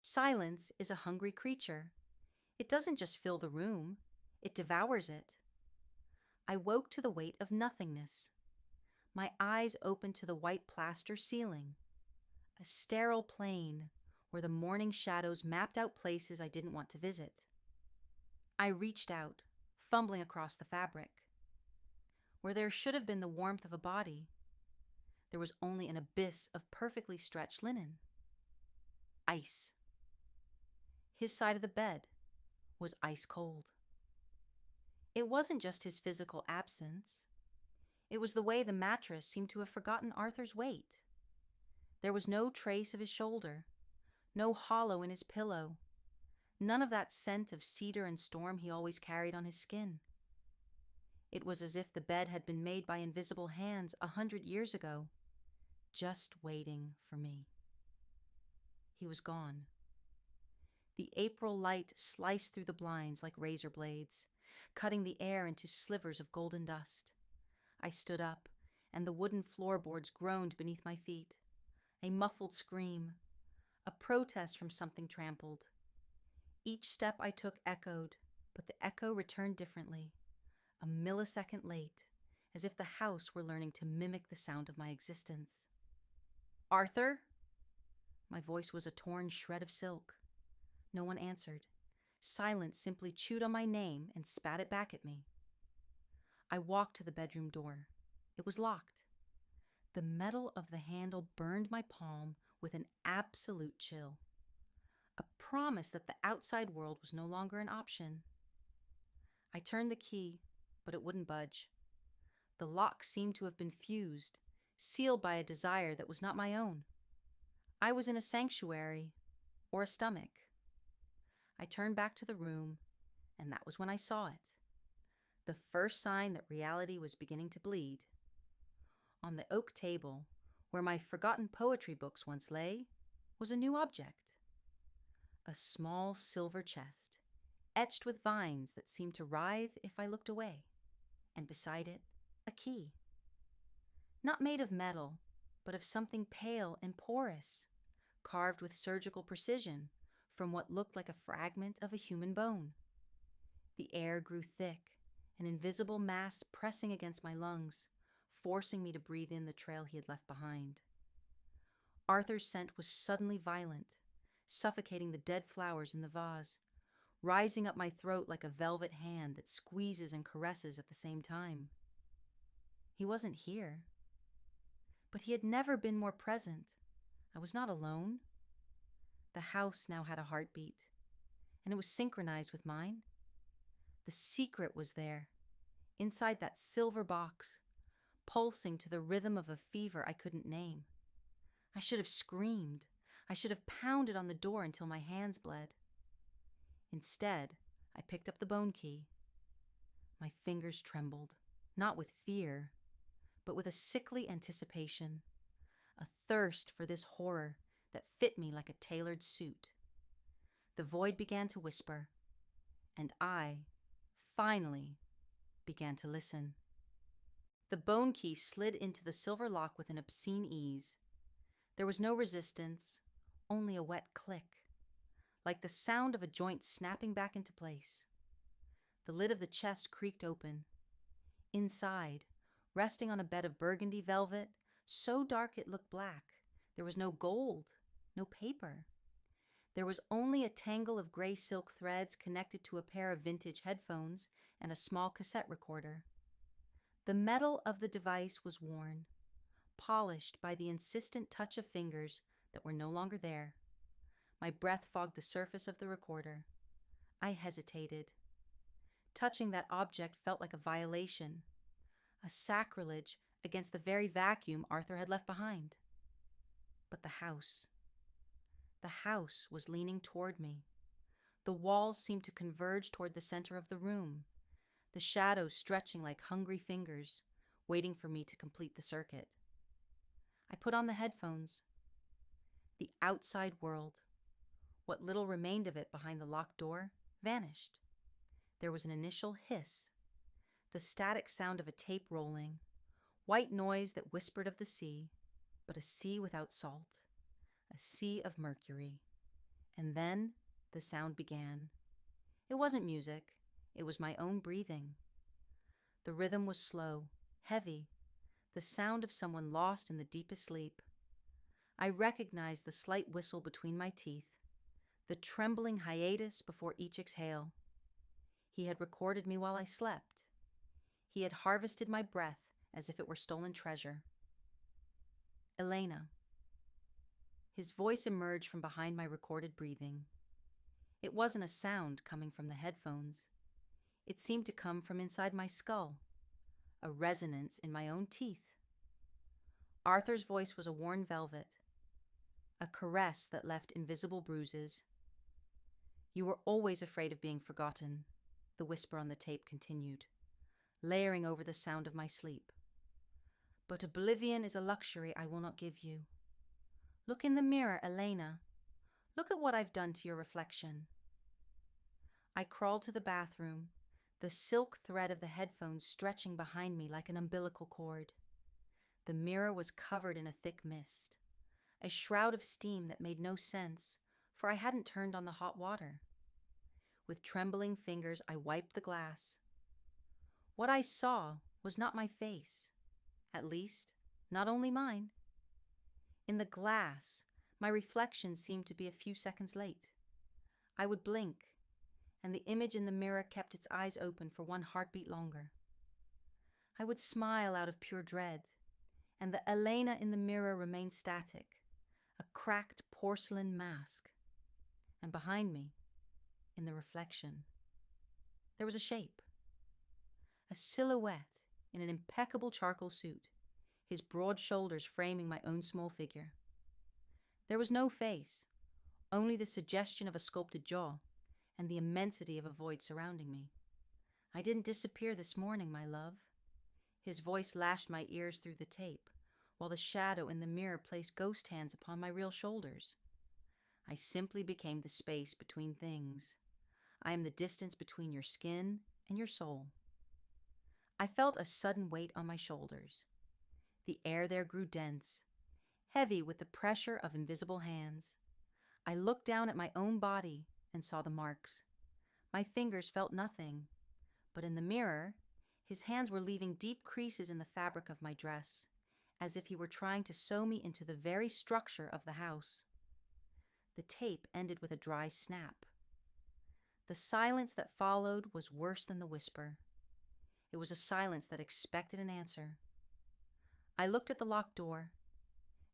Silence is a hungry creature. It doesn't just fill the room, it devours it. I woke to the weight of nothingness. My eyes opened to the white plaster ceiling, a sterile plain where the morning shadows mapped out places I didn't want to visit. I reached out, fumbling across the fabric. Where there should have been the warmth of a body, there was only an abyss of perfectly stretched linen. Ice. His side of the bed was ice cold. It wasn't just his physical absence. It was the way the mattress seemed to have forgotten Arthur's weight. There was no trace of his shoulder, no hollow in his pillow, none of that scent of cedar and storm he always carried on his skin. It was as if the bed had been made by invisible hands 100 years ago, just waiting for me. He was gone. The April light sliced through the blinds like razor blades, cutting the air into slivers of golden dust. I stood up, and the wooden floorboards groaned beneath my feet. A muffled scream, a protest from something trampled. Each step I took echoed, but the echo returned differently, a millisecond late, as if the house were learning to mimic the sound of my existence. Arthur? My voice was a torn shred of silk. No one answered. Silence simply chewed on my name and spat it back at me. I walked to the bedroom door. It was locked. The metal of the handle burned my palm with an absolute chill. A promise that the outside world was no longer an option. I turned the key, but it wouldn't budge. The lock seemed to have been fused, sealed by a desire that was not my own. I was in a sanctuary, or a stomach. I turned back to the room, and that was when I saw it. The first sign that reality was beginning to bleed. On the oak table, where my forgotten poetry books once lay, was a new object. A small silver chest, etched with vines that seemed to writhe if I looked away, and beside it, a key. Not made of metal, but of something pale and porous, carved with surgical precision from what looked like a fragment of a human bone. The air grew thick, an invisible mass pressing against my lungs, forcing me to breathe in the trail he had left behind. Arthur's scent was suddenly violent, suffocating the dead flowers in the vase, rising up my throat like a velvet hand that squeezes and caresses at the same time. He wasn't here, but he had never been more present. I was not alone. The house now had a heartbeat, and it was synchronized with mine. The secret was there, inside that silver box, pulsing to the rhythm of a fever I couldn't name. I should have screamed. I should have pounded on the door until my hands bled. Instead, I picked up the bone key. My fingers trembled, not with fear, but with a sickly anticipation, a thirst for this horror that fit me like a tailored suit. The void began to whisper, and I, finally, began to listen. The bone key slid into the silver lock with an obscene ease. There was no resistance, only a wet click, like the sound of a joint snapping back into place. The lid of the chest creaked open. Inside, resting on a bed of burgundy velvet, so dark it looked black, there was no gold, no paper. There was only a tangle of gray silk threads connected to a pair of vintage headphones and a small cassette recorder. The metal of the device was worn, polished by the insistent touch of fingers that were no longer there. My breath fogged the surface of the recorder. I hesitated. Touching that object felt like a violation, a sacrilege against the very vacuum Arthur had left behind. But the house was leaning toward me. The walls seemed to converge toward the center of the room, the shadows stretching like hungry fingers, waiting for me to complete the circuit. I put on the headphones. The outside world, what little remained of it behind the locked door, vanished. There was an initial hiss, the static sound of a tape rolling, white noise that whispered of the sea, but a sea without salt, a sea of mercury. And then the sound began. It wasn't music, it was my own breathing. The rhythm was slow, heavy, the sound of someone lost in the deepest sleep. I recognized the slight whistle between my teeth, the trembling hiatus before each exhale. He had recorded me while I slept. He had harvested my breath as if it were stolen treasure. Elena. His voice emerged from behind my recorded breathing. It wasn't a sound coming from the headphones. It seemed to come from inside my skull, a resonance in my own teeth. Arthur's voice was a worn velvet, a caress that left invisible bruises. You were always afraid of being forgotten, the whisper on the tape continued, layering over the sound of my sleep. But oblivion is a luxury I will not give you. Look in the mirror, Elena. Look at what I've done to your reflection. I crawled to the bathroom, the silk thread of the headphones stretching behind me like an umbilical cord. The mirror was covered in a thick mist, a shroud of steam that made no sense, for I hadn't turned on the hot water. With trembling fingers, I wiped the glass. What I saw was not my face, at least, not only mine. In the glass, my reflection seemed to be a few seconds late. I would blink, and the image in the mirror kept its eyes open for one heartbeat longer. I would smile out of pure dread, and the Elena in the mirror remained static, a cracked porcelain mask. And behind me, in the reflection, there was a shape, a silhouette in an impeccable charcoal suit, his broad shoulders framing my own small figure. There was no face, only the suggestion of a sculpted jaw and the immensity of a void surrounding me. I didn't disappear this morning, my love. His voice lashed my ears through the tape, while the shadow in the mirror placed ghost hands upon my real shoulders. I simply became the space between things. I am the distance between your skin and your soul. I felt a sudden weight on my shoulders. The air there grew dense, heavy with the pressure of invisible hands. I looked down at my own body and saw the marks. My fingers felt nothing, but in the mirror, his hands were leaving deep creases in the fabric of my dress, as if he were trying to sew me into the very structure of the house. The tape ended with a dry snap. The silence that followed was worse than the whisper. It was a silence that expected an answer. I looked at the locked door,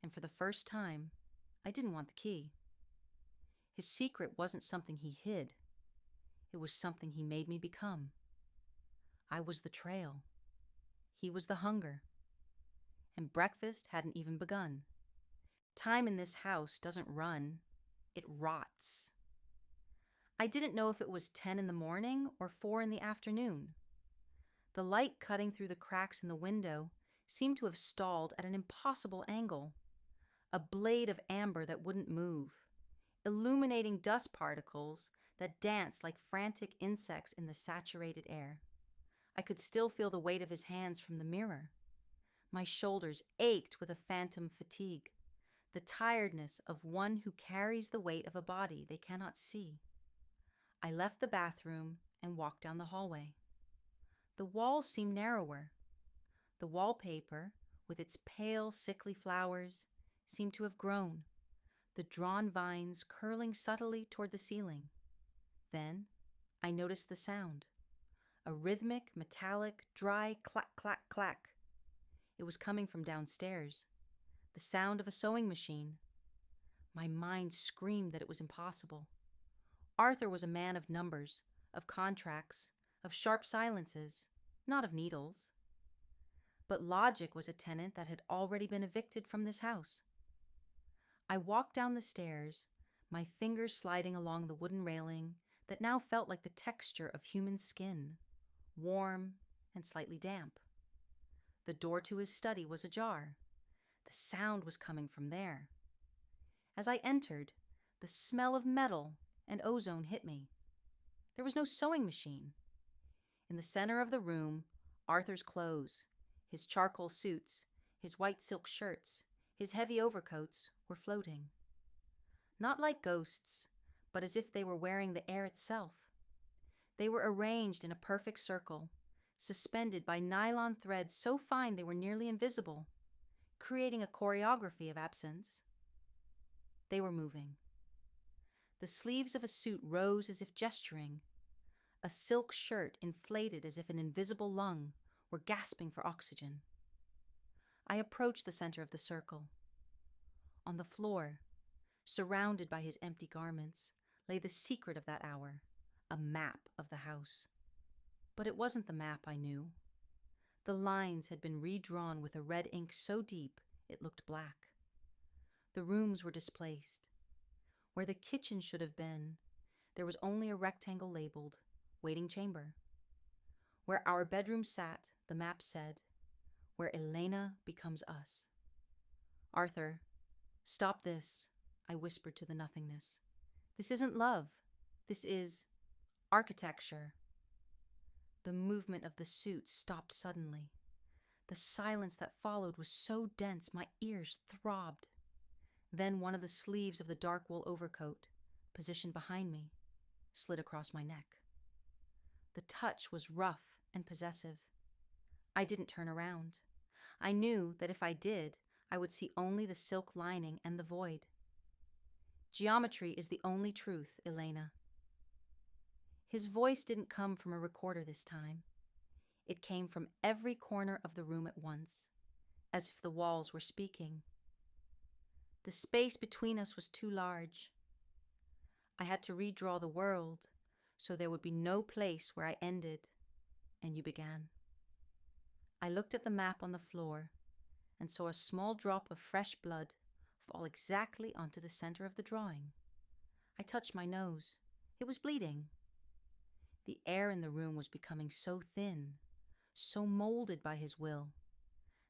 and for the first time, I didn't want the key. His secret wasn't something he hid. It was something he made me become. I was the trail. He was the hunger. And breakfast hadn't even begun. Time in this house doesn't run, it rots. I didn't know if it was 10 in the morning or 4 in the afternoon. The light cutting through the cracks in the window seemed to have stalled at an impossible angle. A blade of amber that wouldn't move, illuminating dust particles that danced like frantic insects in the saturated air. I could still feel the weight of his hands from the mirror. My shoulders ached with a phantom fatigue, the tiredness of one who carries the weight of a body they cannot see. I left the bathroom and walked down the hallway. The walls seemed narrower. The wallpaper, with its pale, sickly flowers, seemed to have grown, the drawn vines curling subtly toward the ceiling. Then I noticed the sound, a rhythmic, metallic, dry clack, clack, clack. It was coming from downstairs, the sound of a sewing machine. My mind screamed that it was impossible. Arthur was a man of numbers, of contracts, of sharp silences, not of needles. But logic was a tenant that had already been evicted from this house. I walked down the stairs, my fingers sliding along the wooden railing that now felt like the texture of human skin, warm and slightly damp. The door to his study was ajar. The sound was coming from there. As I entered, the smell of metal and ozone hit me. There was no sewing machine. In the center of the room, Arthur's clothes, his charcoal suits, his white silk shirts, his heavy overcoats were floating. Not like ghosts, but as if they were wearing the air itself. They were arranged in a perfect circle, suspended by nylon threads so fine they were nearly invisible, creating a choreography of absence. They were moving. The sleeves of a suit rose as if gesturing. A silk shirt inflated as if an invisible lung were gasping for oxygen. I approached the center of the circle. On the floor, surrounded by his empty garments, lay the secret of that hour, a map of the house. But it wasn't the map I knew. The lines had been redrawn with a red ink so deep it looked black. The rooms were displaced. Where the kitchen should have been, there was only a rectangle labeled waiting chamber. Where our bedroom sat, the map said, where Elena becomes us. Arthur, stop this, I whispered to the nothingness. This isn't love. This is architecture. The movement of the suit stopped suddenly. The silence that followed was so dense my ears throbbed. Then one of the sleeves of the dark wool overcoat, positioned behind me, slid across my neck. The touch was rough and possessive. I didn't turn around. I knew that if I did, I would see only the silk lining and the void. Geometry is the only truth, Elena. His voice didn't come from a recorder this time. It came from every corner of the room at once, as if the walls were speaking. The space between us was too large. I had to redraw the world so there would be no place where I ended and you began. I looked at the map on the floor and saw a small drop of fresh blood fall exactly onto the center of the drawing. I touched my nose. It was bleeding. The air in the room was becoming so thin, so molded by his will,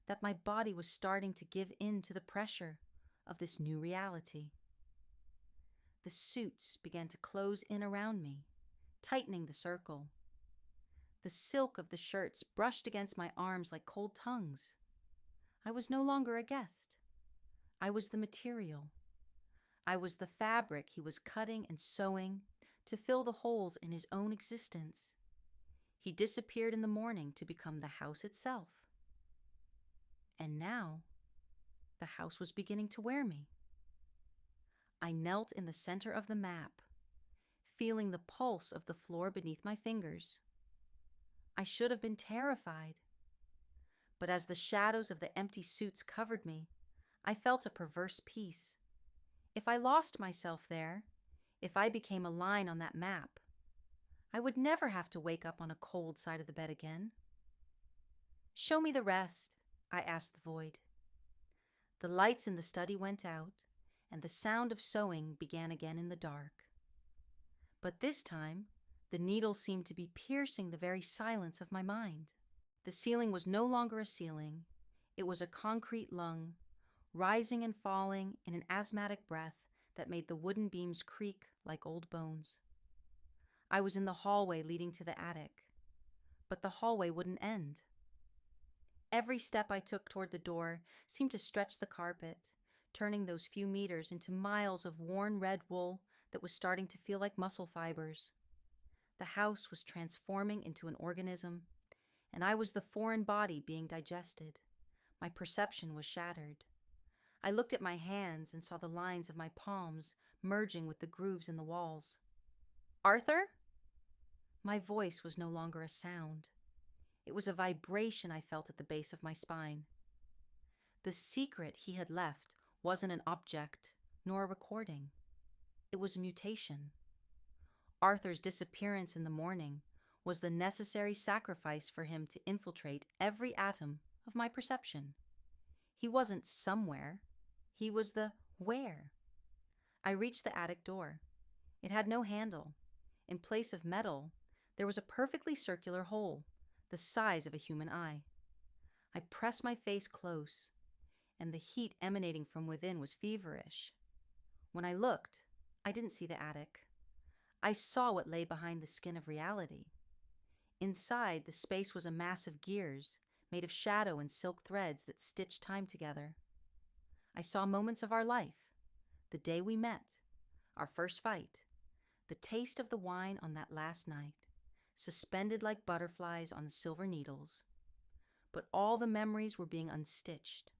that my body was starting to give in to the pressure of this new reality. The suits began to close in around me, tightening the circle. The silk of the shirts brushed against my arms like cold tongues. I was no longer a guest. I was the material. I was the fabric he was cutting and sewing to fill the holes in his own existence. He disappeared in the morning to become the house itself. And now, the house was beginning to wear me. I knelt in the center of the map, feeling the pulse of the floor beneath my fingers. I should have been terrified. But as the shadows of the empty suits covered me, I felt a perverse peace. If I lost myself there, if I became a line on that map, I would never have to wake up on a cold side of the bed again. Show me the rest, I asked the void. The lights in the study went out, and the sound of sewing began again in the dark. But this time, the needle seemed to be piercing the very silence of my mind. The ceiling was no longer a ceiling. It was a concrete lung, rising and falling in an asthmatic breath that made the wooden beams creak like old bones. I was in the hallway leading to the attic, but the hallway wouldn't end. Every step I took toward the door seemed to stretch the carpet, turning those few meters into miles of worn red wool that was starting to feel like muscle fibers. The house was transforming into an organism, and I was the foreign body being digested. My perception was shattered. I looked at my hands and saw the lines of my palms merging with the grooves in the walls. Arthur? My voice was no longer a sound. It was a vibration I felt at the base of my spine. The secret he had left wasn't an object, nor a recording. It was a mutation. Arthur's disappearance in the morning was the necessary sacrifice for him to infiltrate every atom of my perception. He wasn't somewhere. He was the where. I reached the attic door. It had no handle. In place of metal, there was a perfectly circular hole, the size of a human eye. I pressed my face close, and the heat emanating from within was feverish. When I looked, I didn't see the attic. I saw what lay behind the skin of reality. Inside, the space was a mass of gears, made of shadow and silk threads that stitched time together. I saw moments of our life, the day we met, our first fight, the taste of the wine on that last night, suspended like butterflies on the silver needles. But all the memories were being unstitched.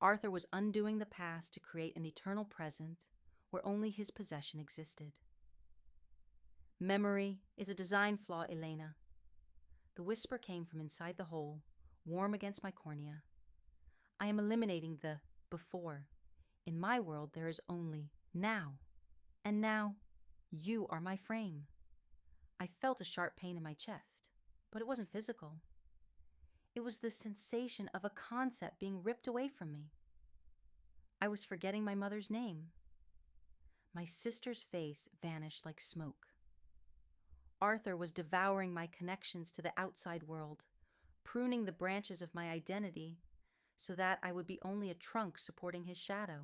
Arthur was undoing the past to create an eternal present where only his possession existed. Memory is a design flaw, Elena. The whisper came from inside the hole, warm against my cornea. I am eliminating the before. In my world, there is only now. And now, you are my frame. I felt a sharp pain in my chest, but it wasn't physical. It was the sensation of a concept being ripped away from me. I was forgetting my mother's name. My sister's face vanished like smoke. Arthur was devouring my connections to the outside world, pruning the branches of my identity so that I would be only a trunk supporting his shadow.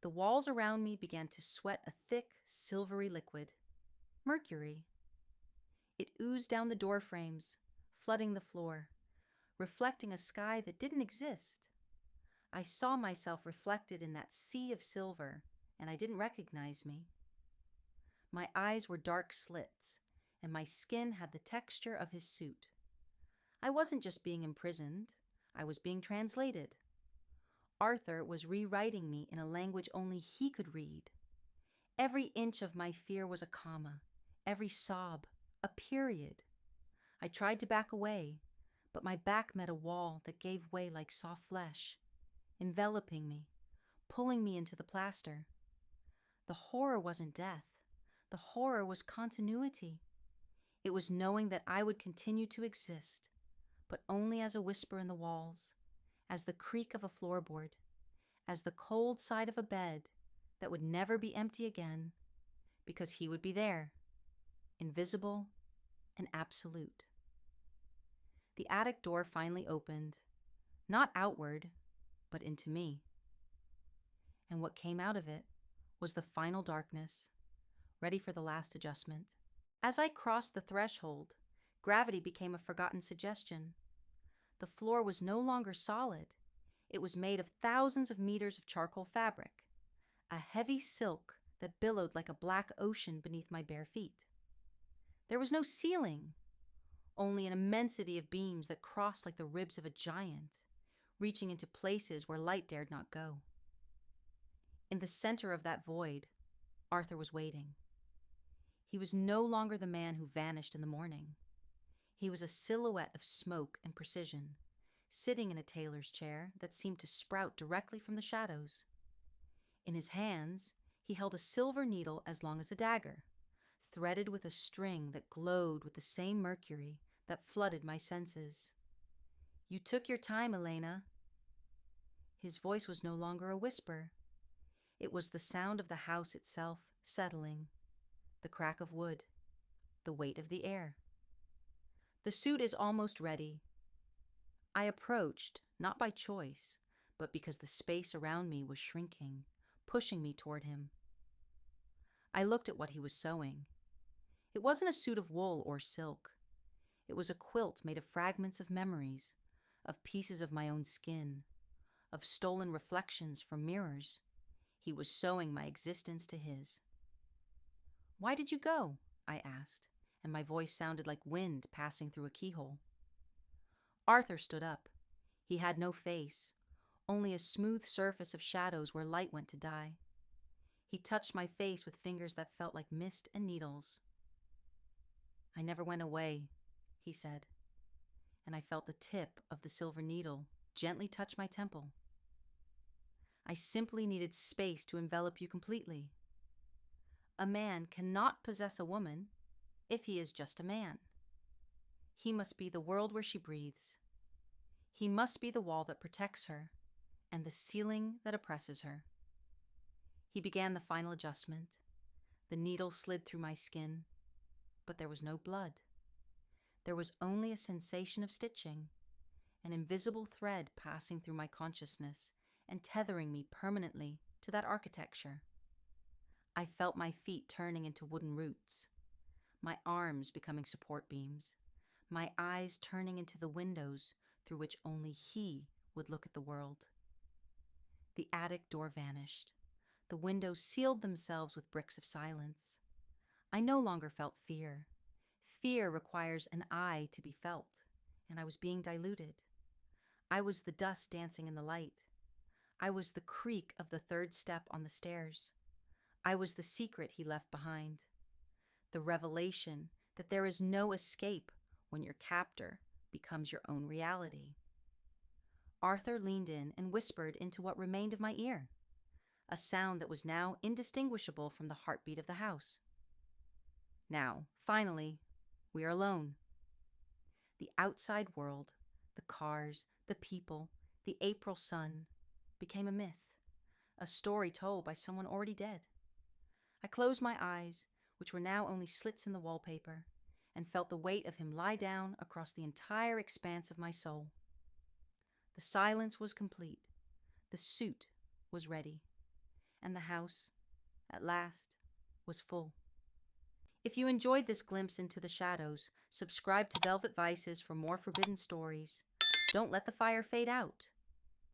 The walls around me began to sweat a thick, silvery liquid. Mercury. It oozed down the door frames, flooding the floor, reflecting a sky that didn't exist. I saw myself reflected in that sea of silver, and I didn't recognize me. My eyes were dark slits, and my skin had the texture of his suit. I wasn't just being imprisoned, I was being translated. Arthur was rewriting me in a language only he could read. Every inch of my fear was a comma, every sob, a period. I tried to back away, but my back met a wall that gave way like soft flesh, enveloping me, pulling me into the plaster. The horror wasn't death. The horror was continuity. It was knowing that I would continue to exist, but only as a whisper in the walls, as the creak of a floorboard, as the cold side of a bed that would never be empty again, because he would be there, invisible and absolute. The attic door finally opened, not outward, but into me. And what came out of it was the final darkness, ready for the last adjustment. As I crossed the threshold, gravity became a forgotten suggestion. The floor was no longer solid. It was made of thousands of meters of charcoal fabric, a heavy silk that billowed like a black ocean beneath my bare feet. There was no ceiling, only an immensity of beams that crossed like the ribs of a giant, reaching into places where light dared not go. In the center of that void, Arthur was waiting. He was no longer the man who vanished in the morning. He was a silhouette of smoke and precision, sitting in a tailor's chair that seemed to sprout directly from the shadows. In his hands, he held a silver needle as long as a dagger, threaded with a string that glowed with the same mercury that flooded my senses. "You took your time, Elena." His voice was no longer a whisper. It was the sound of the house itself settling, the crack of wood, the weight of the air. "The suit is almost ready." I approached, not by choice, but because the space around me was shrinking, pushing me toward him. I looked at what he was sewing. It wasn't a suit of wool or silk. It was a quilt made of fragments of memories, of pieces of my own skin, of stolen reflections from mirrors. He was sewing my existence to his. "Why did you go?" I asked, and my voice sounded like wind passing through a keyhole. Arthur stood up. He had no face, only a smooth surface of shadows where light went to die. He touched my face with fingers that felt like mist and needles. "I never went away," he said, and I felt the tip of the silver needle gently touch my temple. "I simply needed space to envelop you completely. A man cannot possess a woman if he is just a man. He must be the world where she breathes. He must be the wall that protects her and the ceiling that oppresses her." He began the final adjustment. The needle slid through my skin, but there was no blood. There was only a sensation of stitching, an invisible thread passing through my consciousness and tethering me permanently to that architecture. I felt my feet turning into wooden roots, my arms becoming support beams, my eyes turning into the windows through which only he would look at the world. The attic door vanished. The windows sealed themselves with bricks of silence. I no longer felt fear. Fear requires an I to be felt, and I was being diluted. I was the dust dancing in the light. I was the creak of the third step on the stairs. I was the secret he left behind. The revelation that there is no escape when your captor becomes your own reality. Arthur leaned in and whispered into what remained of my ear, a sound that was now indistinguishable from the heartbeat of the house. Now, finally, we are alone. The outside world, the cars, the people, the April sun, became a myth, a story told by someone already dead. I closed my eyes, which were now only slits in the wallpaper, and felt the weight of him lie down across the entire expanse of my soul. The silence was complete, the suit was ready, and the house, at last, was full. If you enjoyed this glimpse into the shadows, subscribe to Velvet Vices for more forbidden stories. Don't let the fire fade out.